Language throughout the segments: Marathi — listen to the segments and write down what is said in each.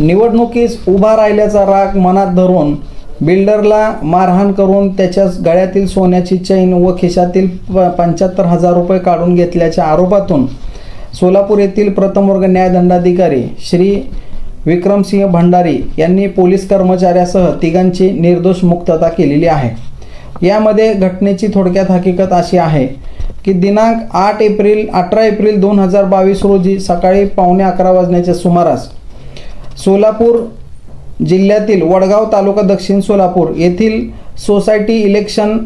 निवडणुकीस उभा राहिल्याचा राग मनात धरून बिल्डरला मारहाण करून त्याच्या गळ्यातील सोन्याची चैन व खिशातील 75,000 रुपये काढून घेतल्याच्या आरोपातून सोलापूर येथील प्रथम वर्ग न्यायदंडाधिकारी श्री विक्रमसिंह भंडारी यांनी पोलीस कर्मचाऱ्यासह तिघांची निर्दोष मुक्तता केलेली आहे। यामध्ये घटनेची थोडक्यात हकीकत अशी आहे की दिनांक 18 एप्रिल 2022 रोजी सकाळी 11:15 वाजण्याच्या सुमारास सोलापूर जिल्ह्यातील वडगाव तालुका दक्षिण सोलापूर येथील सोसायटी इलेक्शन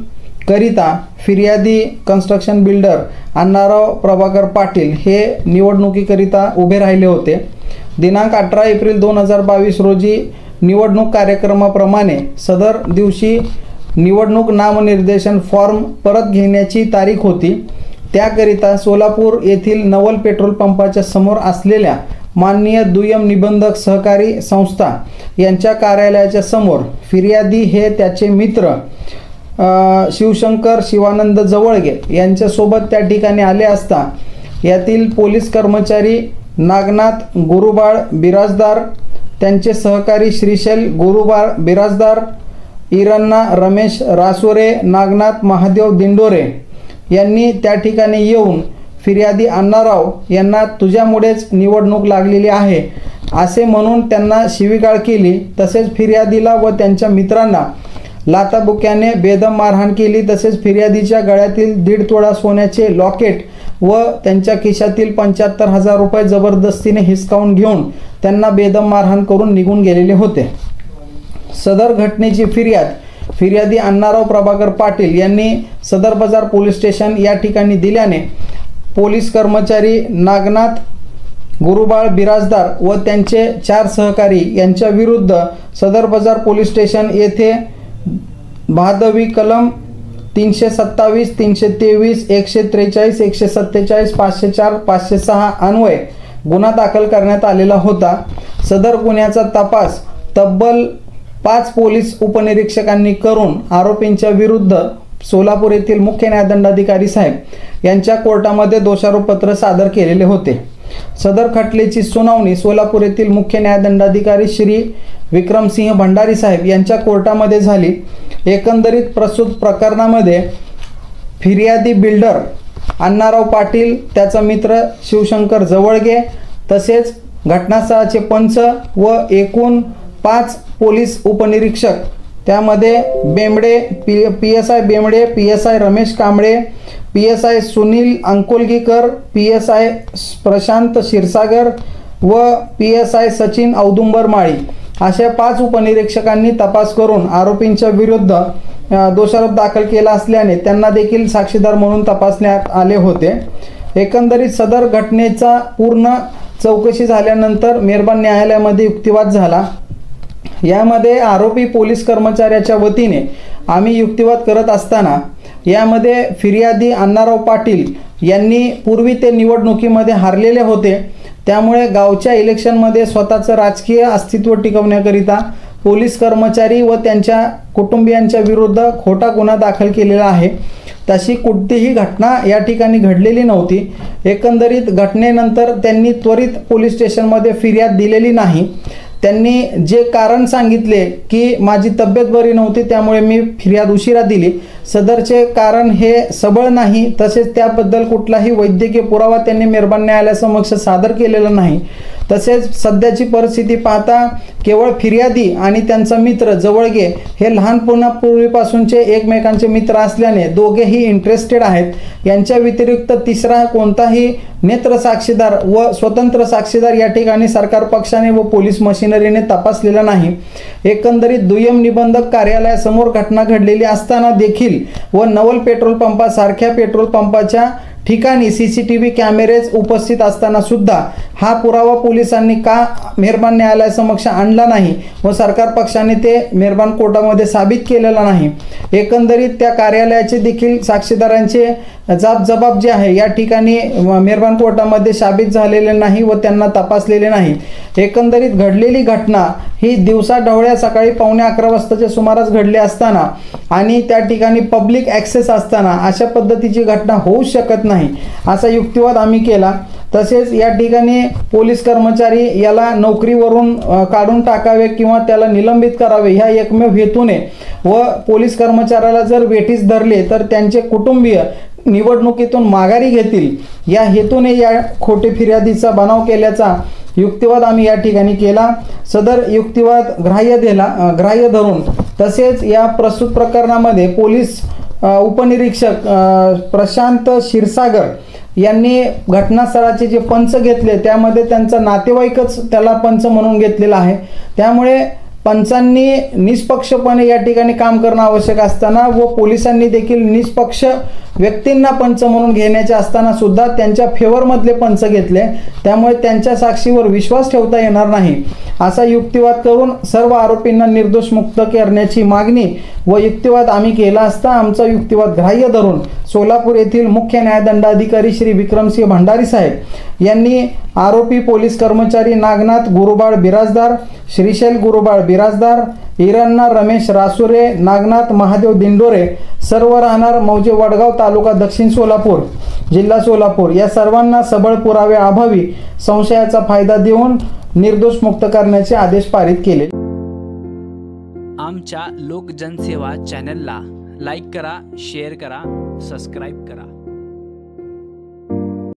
करिता फिर्यादी कन्स्ट्रक्शन बिल्डर अण्णाराव प्रभाकर पाटील हे निवडणुकीकरिता उभे राहिले होते। दिनांक 18 एप्रिल 2022 रोजी निवडणूक कार्यक्रमाप्रमाणे सदर दिवशी निवडणूक नामनिर्देशन फॉर्म परत घेण्याची तारीख होती। त्याकरिता सोलापूर येथील नवल पेट्रोल पंपाच्या समोर असलेल्या माननीय दुय्यम निबंधक सहकारी संस्था यांच्या कार्यालयाच्या समोर फिर्यादी हे त्याचे मित्र शिवशंकर शिवानंद जवळगे यांच्यासोबत त्या ठिकाणी आले असता यातील पोलीस कर्मचारी नागनाथ गुरुबाळ बिराजदार, त्यांचे सहकारी श्रीशैल गुरुबाळ बिराजदार, इरण्णा रमेश रासोरे, नागनाथ महादेव दिंडोरे यांनी त्या ठिकाणी येऊन फिर्यादी अण्णाराव यांना तुझ्यामुळेच निवडणूक लागलेली आहे असे म्हणून त्यांना शिवीगाळ केली। तसेच फिर्यादीला व त्यांच्या मित्रांना लाथाबुक्याने बेदम मारहाण केली। तसेच फिर्यादीच्या गळ्यातील 1.5 तोळा सोन्याचे लॉकेट व त्यांच्या खिशातील 75,000 रुपये जबरदस्तीने हिसकावून घेऊन त्यांना बेदम मारहाण करून निघून गेलेले होते। सदर घटनेची फिर्यादी अण्णाराव प्रभाकर पाटील यांनी सदर बाजार पोलीस स्टेशन या ठिकाणी दिल्याने पोलीस कर्मचारी नागनाथ गुरुबाळ बिराजदार व त्यांचे 4 सहकारी यांच्या विरुद्ध सदर बाजार पोलीस स्टेशन येथे भादवी कलम 327, 323, 143, 147, 504, 506 अन्वये गुन्हा दाखल करण्यात आलेला होता। सदर गुन्ह्याचा तपास तब्बल 5 पोलीस उपनिरीक्षकांनी करून आरोपींच्या विरुद्ध सोलापूर येथील मुख्य न्यायदंडाधिकारी साहेब यांच्या कोर्टामध्ये दोषारोपपत्र सादर केलेले होते। सदर खटल्याची सुनावणी सोलापूर येथील मुख्य न्यायदंडाधिकारी श्री विक्रमसिंह भंडारी साहेब यांच्या कोर्टामध्ये झाली। एकंदरीत प्रस्तुत प्रकरणामध्ये फिर्यादी बिल्डर अण्णाराव पाटील, त्याचा मित्र शिवशंकर जवळगे तसेच घटनास्थळाचे पंच व एकूण 5 पोलीस उपनिरीक्षक त्यामध्ये Bembde PSI Bembde, PSI Ramesh Kamble, PSI Sunil अंकोलगीकर, PSI Prashant Kshirsagar व PSI सचिन औदुंबर माळी अशा 5 उपनिरीक्षकांनी तपास करून आरोपींच्या विरुद्ध दोषारोप दाखल केला असल्याने त्यांना देखील साक्षीदार म्हणून तपासण्यात आले होते। एकंदरीत सदर घटनेचा पूर्ण चौकशी झाल्यानंतर मेहरबान न्यायालयामध्ये युक्तिवाद झाला। यामध्ये आरोपी पोलीस कर्मचाऱ्याच्या वतीने आम्ही युक्तिवाद करत असताना यामध्ये फिर्यादी अण्णाराव पाटील यांनी पूर्वी ते निवडणुकीमध्ये हारलेले होते, त्यामुळे गावच्या इलेक्शनमध्ये स्वतःचं राजकीय अस्तित्व टिकवण्याकरिता पोलीस कर्मचारी व त्यांच्या कुटुंबियांच्या विरुद्ध खोटा गुन्हा दाखल केलेला आहे। तशी कोणतीही घटना या ठिकाणी घडलेली नव्हती। एकंदरीत घटनेनंतर त्यांनी त्वरित पोलीस स्टेशनमध्ये फिर्याद दिलेली नाही। त्यांनी जे कारण सांगितले की माझी तब्येत बरी नव्हती त्यामुळे मी फिर्याद उशिरा दिली, सदरचे कारण हे सबळ नाही। तसेच त्याबद्दल कुठलाही वैद्यकीय पुरावा त्यांनी मेहरबान न्यायालयासमक्ष सादर केलेला नाही। तसेच सध्याची परिस्थिती पाहता केवळ फिर्यादी आणि त्यांचा मित्र जवळगे हे लहानपणापूर्वीपासूनचे एकमेकांचे मित्र असल्याने दोघेही इंटरेस्टेड आहेत। यांच्या व्यतिरिक्त तिसरा कोणताही नेत्र साक्षीदार व स्वतंत्र साक्षीदार या ठिकाणी सरकार पक्षाने व पोलीस मशिनरीने तपासलेला नाही। एकंदरीत दुय्यम निबंधक कार्यालयासमोर घटना घडलेली असताना देखील व नवल पेट्रोल पंपासारख्या पेट्रोल पंपाच्या ठिकाणी CCTV कॅमेरेज उपस्थित असताना सुद्धा हा पुरावा पोलिसांनी का मेहरबान न्यायालयासमक्ष आणला नाही व सरकार पक्षाने ते मेहरबान कोर्टामध्ये साबित केलेला नाही। एकंदरीत त्या कार्यालयाचे देखील साक्षीदारांचे जबाब जे आहे या ठिकाणी मेहरबान कोर्टामध्ये साबित झालेले नाही व त्यांना तपासलेले नाही। एकंदरीत घडलेली घटना ही दिवसाढवळ्या सकाळी 11:15 वाजताच्या सुमारास घडली असताना आणि त्या ठिकाणी पब्लिक ॲक्सेस असताना अशा पद्धतीची घटना होऊ शकत नाही असा युक्तिवाद आम्ही केला। तसेच या ठिकाणी पोलीस कर्मचारी याला नोकरीवरून काढून टाकावे किंवा त्याला निलंबित करावे ह्या एकमेव हेतूने व पोलीस कर्मचाऱ्याला जर वेठीस धरले तर त्यांचे कुटुंबीय निवडणुकीतून माघारी घेतील या हेतूने या खोटे फिर्यादीचा बनाव केल्याचा युक्तिवाद आम्ही या ठिकाणी केला। सदर युक्तिवाद ग्राह्य धरून तसेच या प्रस्तुत प्रकरणामध्ये पोलीस उपनिरीक्षक प्रशांत क्षीरसागर यांनी घटनास्थळाचे जे पंच घेतले त्यामध्ये त्यांचा नातेवाईकच त्याला पंच म्हणून घेतलेला आहे। त्यामुळे पंचांनी निष्पक्षपणे या ठिकाणी काम करणं आवश्यक असताना व पोलिसांनी देखील निष्पक्ष व्यक्तींना पंच म्हणून घेण्याचे असताना सुद्धा त्यांच्या फेवरमधले पंच घेतले, त्यामुळे त्यांच्या साक्षीवर विश्वास ठेवता येणार नाही असा युक्तिवाद करून सर्व आरोपींना निर्दोष मुक्त करण्याची मागणी व युक्तिवाद आम्ही केला असता आमचा युक्तिवाद ग्राह्य धरून सोलापूर येथील मुख्य न्यायदंडाधिकारी श्री विक्रमसिंह भंडारी साहेब यांनी आरोपी पोलीस कर्मचारी नागनाथ गुरुबाळ बिराजदार, श्रीशैल गुरुबाळ बिराजदार, हिरण्णा रमेश रासुरे, नागनाथ महादेव दिंडोरे सर्व राहणार मौजे वडगाव तालुका दक्षिण सोलापूर जिल्हा सोलापूर या सर्वांना सबळ पुरावे अभावी संशयाचा फायदा देऊन निर्दोष मुक्त करण्याचे आदेश पारित केले। आमच्या लोक जनसेवा चॅनलला लाईक करा, शेअर करा, सबस्क्राईब करा।